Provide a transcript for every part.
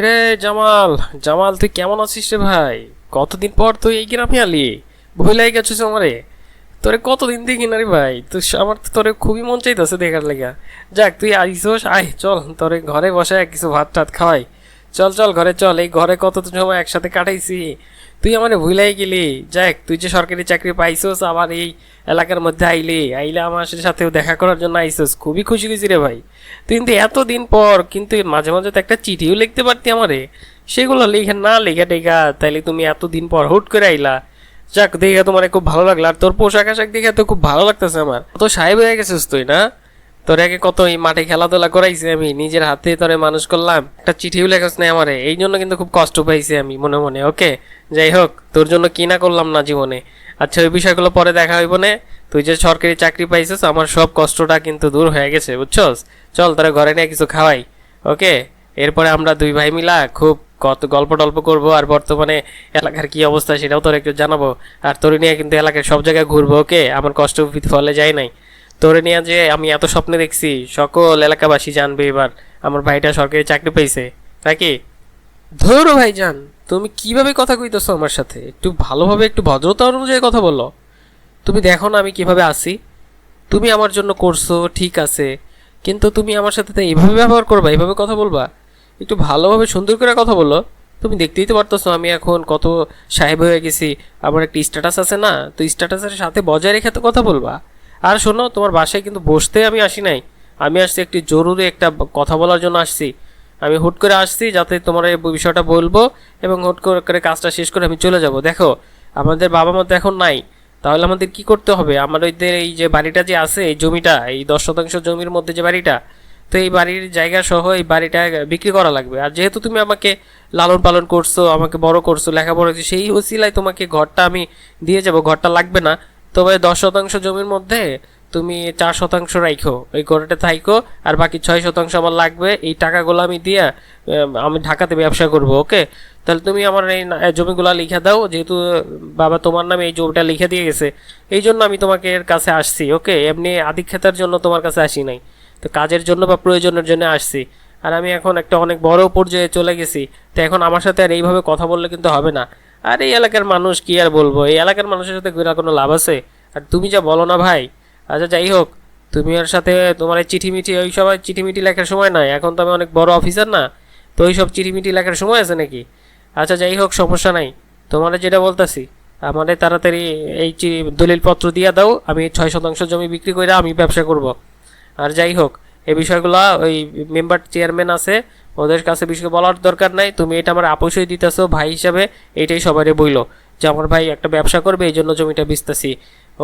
কিরে জামাল, জামাল তুই কেমন আছিস রে ভাই? কতদিন পর তুই এই গ্রামে আলি? ভুলাই গেছিস আমারে? তোরে কতদিন দেখি না রে ভাই, তুই আমার তো তোরে খুবই মন চাইতেছে দেখার লেগা। যাক তুই আইসোস, আয় চল তোরে ঘরে বসে কিছু ভাত টাত খাওয়াই। চল চল ঘরে চল, এই ঘরে কত তো সময় একসাথে কাটাইছি। তুই আমারে ভুলাই গেলি। যাক তুই যে সরকারি চাকরি পাইছোস, আবার এই এলাকার মধ্যে আইলে আমার সাথেও দেখা করার জন্য আইসোস, খুবই খুশি খুশি রে ভাই। তুই কিন্তু এতদিন পর কিন্তু মাঝে মাঝে তো একটা চিঠিও লিখতে পারতি আমারে, সেগুলো লিখে না লেখা টেখা তাইলে তুমি এতদিন পর হুট করে আইলা। যাক দেখে তোমার খুব ভালো লাগলো, আর তোর পোশাক আশাক দেখে তো খুব ভালো লাগতেছে আমার। তো সাহেব হয়ে গেছিস তুই না? তোর আগে কত এই মাঠে খেলাধুলা করাইছি, আমি নিজের হাতে তোরে মানুষ করলাম, একটা চিঠিও লেখাস নাই আমারে, এই জন্য কিন্তু খুব কষ্ট পাইছি আমি মনে মনে। ওকে যাই হোক, তোর জন্য কি না করলাম না জীবনে। আচ্ছা ওই বিষয়গুলো পরে দেখা হইব না। তুই যে সরকারি চাকরি পাইছিস, আমার সব কষ্টটা কিন্তু দূর হয়ে গেছে বুঝছস। চল তোরা ঘরে নিয়ে কিছু খাওয়াই। ওকে, এরপরে আমরা দুই ভাই মিলা খুব কত গল্প টল্প করবো, আর বর্তমানে এলাকার কি অবস্থা সেটাও তোর একটু জানাবো। আর তোর নিয়ে কিন্তু এলাকার সব জায়গায় ঘুরবো। ওকে, আমার কষ্ট ফলে যায় নাই। তোরে নিয়ে যে আমি এত স্বপ্নে দেখছি, সকল এলাকাবাসী জানবে এবার আমার ভাইটা সরকারি চাকরি পেয়েছে নাকি। ধরো ভাইজান, তুমি কিভাবে কথা কইতেছো আমার সাথে? একটু ভালোভাবে, একটু ভদ্রতা অনুযায়ী কথা বলো। তুমি দেখো না আমি কিভাবে আছি। তুমি আমার জন্য করছো ঠিক আছে, কিন্তু তুমি আমার সাথে তো এইভাবে ব্যবহার করবা, এইভাবে কথা বলবা? একটু ভালোভাবে সুন্দর করে কথা বলো। তুমি দেখতেই তো পারতেছো আমি এখন কত সাহেব হয়ে গেছি, আমার একটা স্ট্যাটাস আছে না, তো স্ট্যাটাসের সাথে বজায় রেখে তো কথা বলবা। আর শোনো, তোমার বাসায় কিন্তু বসতে আমি আসি নাই, আমি আসছি একটি জরুরি একটা কথা বলার জন্য আসছি। আমি হুট করে আসছি যাতে তোমার এই বিষয়টা বলবো, এবং হুট করে কাজটা শেষ করে আমি চলে যাব। দেখো আমাদের বাবা মা তো এখন নাই, তাহলে আমাদের কি করতে হবে? আমাদের এই যে বাড়িটা যে আছে, এই জমিটা, এই 10 শতাংশ জমির মধ্যে যে বাড়িটা, তো এই বাড়ির জায়গা সহ এই বাড়িটা বিক্রি করা লাগবে। আর যেহেতু তুমি আমাকে লালন পালন করছো, আমাকে বড় করছো, লেখাপড়া করছো, সেই ওসিলায় তোমাকে ঘরটা আমি দিয়ে যাব। ঘরটা লাগবে না, তবে 10 শতাংশ জমির মধ্যে তুমি 4 শতাংশ রাখো, ওই ঘরটা থাইকো, আর বাকি 6 শতাংশ আমার লাগবে। এই টাকাগুলো আমি দিয়া আমি ঢাকাতে ব্যবসা করব। ওকে, তাহলে তুমি আমার এই জমিগুলো লিখে দাও, যেহেতু বাবা তোমার নামে এই জমিটা লিখে দিয়ে গেছে, এই জন্য আমি তোমাকে এর কাছে আসছি। ওকে, এমনি আধিক্যতার জন্য তোমার কাছে আসি নাই, তো কাজের জন্য বা প্রয়োজনের জন্য আসছি। আর আমি এখন একটা অনেক বড় পর্যায়ে চলে গেছি, তো এখন আমার সাথে আর এইভাবে কথা বললে কিন্তু হবে না। আর এই এলাকার মানুষ কি আর বলবো, এই এলাকার মানুষের সাথে ঘুরে কোনো লাভ আছে? আর তুমি যা বলো না ভাই। আচ্ছা যাই হোক, তুমি ওর সাথে তোমার এই চিঠিমিঠি, ওই সবাই চিঠিমিঠি লেখার সময় নাই, এখন তো আমি অনেক বড় অফিসার না, তো ওই সব চিঠিমিঠি লেখার সময় আছে নাকি? আচ্ছা যাই হোক, সমস্যা নাই। তোমার যেটা বলতাছি, আমাদের তাড়াতাড়ি এই দলিলপত্র দিয়ে দাও, আমি 6 শতাংশ জমি বিক্রি করে আমি ব্যবসা করব। আর যাই হোক, এই বিষয়গুলো ওই মেম্বার চেয়ারম্যান আছে, ওদের কাছে বিষয় বলার দরকার নাই। তুমি এটা আমার আপোষই দিতেছো ভাই হিসাবে, এইটাই সবারই বইলো যে আমার ভাই একটা ব্যবসা করবে, এই জন্য জমিটা বেচতেছি।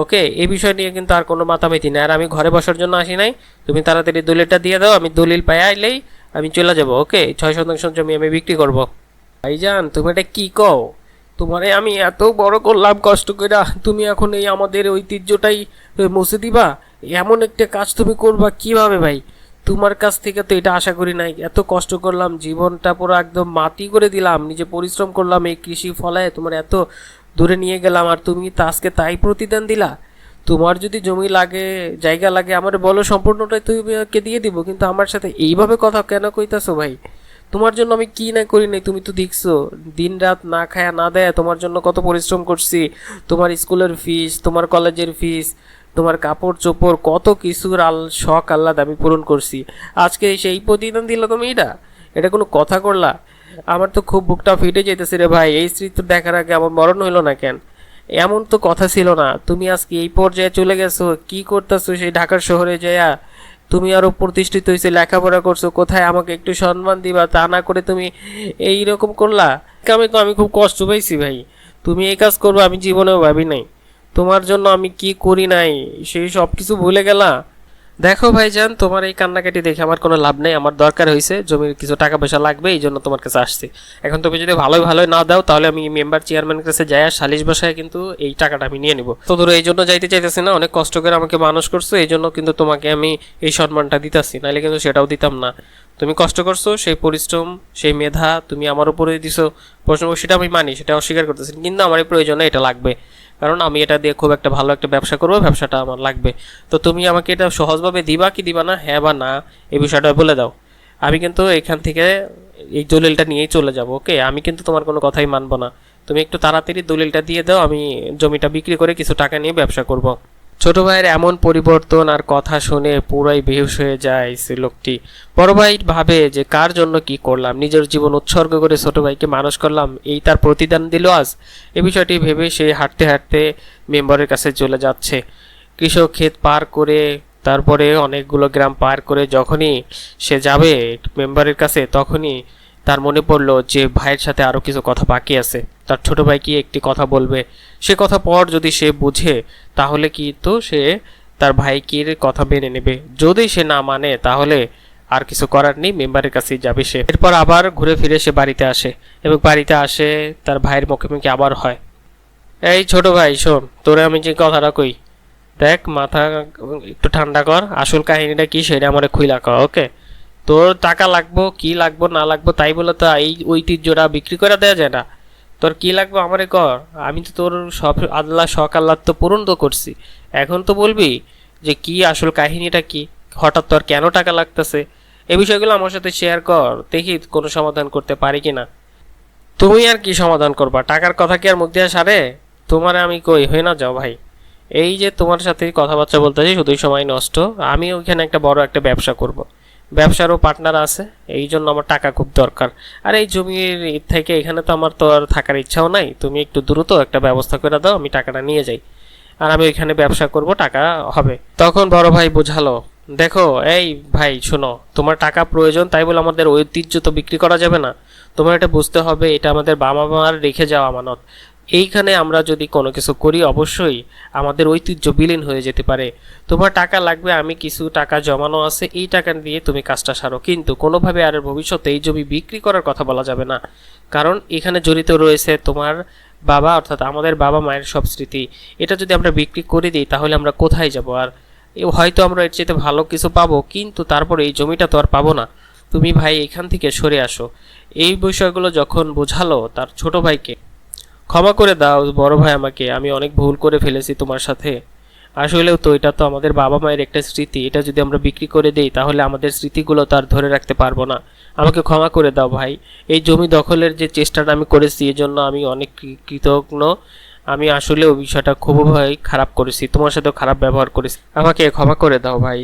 ওকে, এই বিষয় নিয়ে কিন্তু আর কোনো মাতামাতি নাই, আর আমি ঘরে বসার জন্য আসি নাই। তুমি তাড়াতাড়ি দলিলটা দিয়ে দাও, আমি দলিল পাই আইলেই আমি চলে যাব। ওকে, 6 শতাংশ জমি আমি বিক্রি করব। ভাইজান তুমি এটা কি কও? তোমারে আমি এত বড় করলাম কষ্ট করে, তুমি এখন এই আমাদের ঐতিহ্যটাই মুছে দিবা? এমন একটা কাজ তুমি করবা কিভাবে ভাই? তোমার কাছ থেকে তো এটা আশা করি নাই। এত কষ্ট করলাম, জীবনটা পুরো একদম মাটি করে দিলাম, নিজে পরিশ্রম করলাম এই কৃষি ফলায় তোমার এত দূরে নিয়ে গেলাম, আর তুমি তা আজকে তাই প্রতিদান দিলা? তোমার যদি জমি লাগে, জায়গা লাগে, আমার বলো, সম্পূর্ণটাই তুমি দিয়ে দিব, কিন্তু আমার সাথে এইভাবে কথা কেন কইতাছো ভাই? তোমার জন্য আমি কি না করি নাই, তুমি তো দেখছো। দিন রাত না খায়া না দেয়া তোমার জন্য কত পরিশ্রম করছি। তোমার স্কুলের ফিস, তোমার কলেজের ফিস, তোমার কাপড় চোপড়, কত কিছুর শখ আহ্লাদ আমি পূরণ করছি। আজকে সেই প্রতিদান দিলা তুমি? এটা কোনো কথা করলা? আমার তো খুব বুকটা ফেটে যেতেছে রে ভাই। এই স্মৃতি দেখার আগে আমার মরণ হইলো না কেন? এমন তো কথা ছিল না। তুমি আজকে এই পর্যায়ে চলে গেছো, কি করতেছো সেই ঢাকার শহরে যাইয়া? তুমি আরো প্রতিষ্ঠিত হয়েছে, লেখাপড়া করছো, কোথায় আমাকে একটু সম্মান দিবা তা না করে তুমি এই রকম করলা। আমি খুব কষ্ট পাইছি ভাই। তুমি এই কাজ করবে আমি জীবনেও ভাবি নাই। তোমার জন্য আমি কি করি নাই সেই সব কিছু ভুলে গেলা। দেখো ভাইজান, তোমার এই কান্নাকাটি দেখে আমার কোনো লাভ নেই। আমার দরকার হয়েছে, জমির কিছু টাকা পয়সা লাগবে, এই জন্য তোমার কাছে আসছি। এখন তুমি যদি ভালোই ভালোই না দাও, তাহলে আমি মেম্বার চেয়ারম্যানের কাছে যাই, আর সালিশ বসায় কিন্তু এই টাকাটা আমি নিয়ে নিব। তো ধরো এই জন্য যাইতে চাইতেছি না, অনেক কষ্ট করে আমাকে মানুষ করছো, এই জন্য কিন্তু তোমাকে আমি এই সম্মানটা দিতেছি, নাহলে কিন্তু সেটাও দিতাম না। তুমি কষ্ট করছো, সেই পরিশ্রম, সেই মেধা তুমি আমার উপরে দিছো, প্রশ্ন সেটা আমি মানি, সেটা অস্বীকার করতেছি, কিন্তু আমার এই প্রয়োজনে এটা লাগবে, কারণ আমি এটা দিয়ে খুব একটা ভালো একটা ব্যবসা করবো, ব্যবসাটা আমার লাগবে। তো তুমি আমাকে এটা সহজভাবে দিবা কি দিবা না, হ্যাঁ বা না, এই বিষয়টা বলে দাও। আমি কিন্তু এখান থেকে এই দলিলটা নিয়েই চলে যাব। ওকে, আমি কিন্তু তোমার কোনো কথাই মানবো না। তুমি একটু তাড়াতাড়ি দলিলটা দিয়ে দাও, আমি জমিটা বিক্রি করে কিছু টাকা নিয়ে ব্যবসা করব। ছোট ভাইয়ের এমন পরিবর্তন আর কথা শুনে পুরাই বেহুশ হয়ে যায় সে লোকটি। বড় ভাই ভাবে যে কার জন্য কি করলাম, নিজের জীবন উৎসর্গ করে ছোট ভাইকে মানুষ করলাম, এই তার প্রতিদান দিল আজ। এই বিষয়টি ভেবে সে হাঁটতে হাঁটতে মেম্বারের কাছে চলে যাচ্ছে। কৃষক ক্ষেত পার করে তারপরে অনেকগুলো গ্রাম পার করে যখনই সে যাবে মেম্বারের কাছে, তখনই তার মনে পড়লো যে ভাইয়ের সাথে আরও কিছু কথা বাকি আছে। তার ছোট ভাইকে একটি কথা বলবে, সে কথা পর যদি সে বুঝে তাহলে কিন্তু সে তার ভাইকে কথা মেনে নেবে। যদি সে না মানে তাহলে আর কিছু করার নেই, মেম্বারের কাছেই যাবে সে। এরপর আবার ঘুরে ফিরে সে বাড়িতে আসে এবং বাড়িতে আসে তার ভাইয়ের মুখে মুখে আবার হয়, এই ছোট ভাই শোন, তোরে আমি যে কথাটা কই, দেখ মাথা একটু ঠান্ডা কর, আসল কাহিনীটা কি সেটা আমার খুইলা কর। ওকে, তোর টাকা লাগবো কি লাগবো না লাগবো তাই বলে তো এই ঐতিহ্যটা বিক্রি করে দেওয়া যায় না। তোর কি লাগবে আমারে কর, আমি তো তোর সব আল্লাহ শখ আল্লাহ তো পূরণ তো করছি। এখন তো বলবি যে কি আসল কাহিনীটা কি, হঠাৎ তোর কেন টাকা লাগতেছে, এই বিষয়গুলো আমার সাথে শেয়ার কর, দেখি কোনো সমাধান করতে পারি কিনা। তুমি আর কি সমাধান করবা, টাকার কথা কি আর মুখ দিয়ে সারে? তোমার আমি কই হয়ে না যাও ভাই, এই যে তোমার সাথে কথাবার্তা বলতেছি শুধুই সময় নষ্ট। আমি ওইখানে একটা বড় একটা ব্যবসা করব, ব্যবসারও পার্টনার আছে, এই জন্য আমার টাকা খুব দরকার। আর এই জমির থেকে এখানে তো আমার তো আর থাকার ইচ্ছাও নাই, তুমি একটু দ্রুত একটা ব্যবস্থা করে দাও, আমি টাকাটা নিয়ে যাই আর আমি ওইখানে ব্যবসা করব, টাকা হবে। তখন বড় ভাই বোঝালো, দেখো এই ভাই শোনো, তোমার টাকা প্রয়োজন তাই বলে আমাদের ঐতিহ্য তো বিক্রি করা যাবে না। তোমার এটা বুঝতে হবে, এটা আমাদের বাবা মার রেখে যাওয়া আমানত। এইখানে আমরা যদি কোনো কিছু করি অবশ্যই আমাদের ঐতিহ্য বিলীন হয়ে যেতে পারে। তোমার টাকা লাগবে, আমি কিছু টাকা জমানো আছে, এই টাকা দিয়ে তুমি কাজটা সারো, কিন্তু কোনোভাবে আর ভবিষ্যতে এই জমি বিক্রি করার কথা বলা যাবে না, কারণ এখানে জড়িত রয়েছে তোমার বাবা অর্থাৎ আমাদের বাবা মায়ের সব স্মৃতি। এটা যদি আমরা বিক্রি করে দিই তাহলে আমরা কোথায় যাব? আর হয়তো আমরা এর চেয়ে ভালো কিছু পাবো, কিন্তু তারপরে এই জমিটা তো আর পাবো না। তুমি ভাই এখান থেকে সরে আসো। এই বিষয়গুলো যখন বোঝালো তার ছোট ভাইকে, ক্ষমা করে দাও বড় ভাই আমাকে, আমি অনেক ভুল করে ফেলেছি তোমার সাথে। আসলেও তো এটা তো আমাদের বাবা মায়ের একটা স্মৃতি, এটা যদি আমরা বিক্রি করে দেই তাহলে আমাদের স্মৃতিগুলো তার ধরে রাখতে পারবো না। আমাকে ক্ষমা করে দাও ভাই, এই জমি দখলের যে চেষ্টাটা আমি করেছি এজন্য আমি অনেক কৃতজ্ঞ। আমি আসলে ওই বিষয়টা খুবই খারাপ করেছি, তোমার সাথেও খারাপ ব্যবহার করেছি, আমাকে ক্ষমা করে দাও ভাই।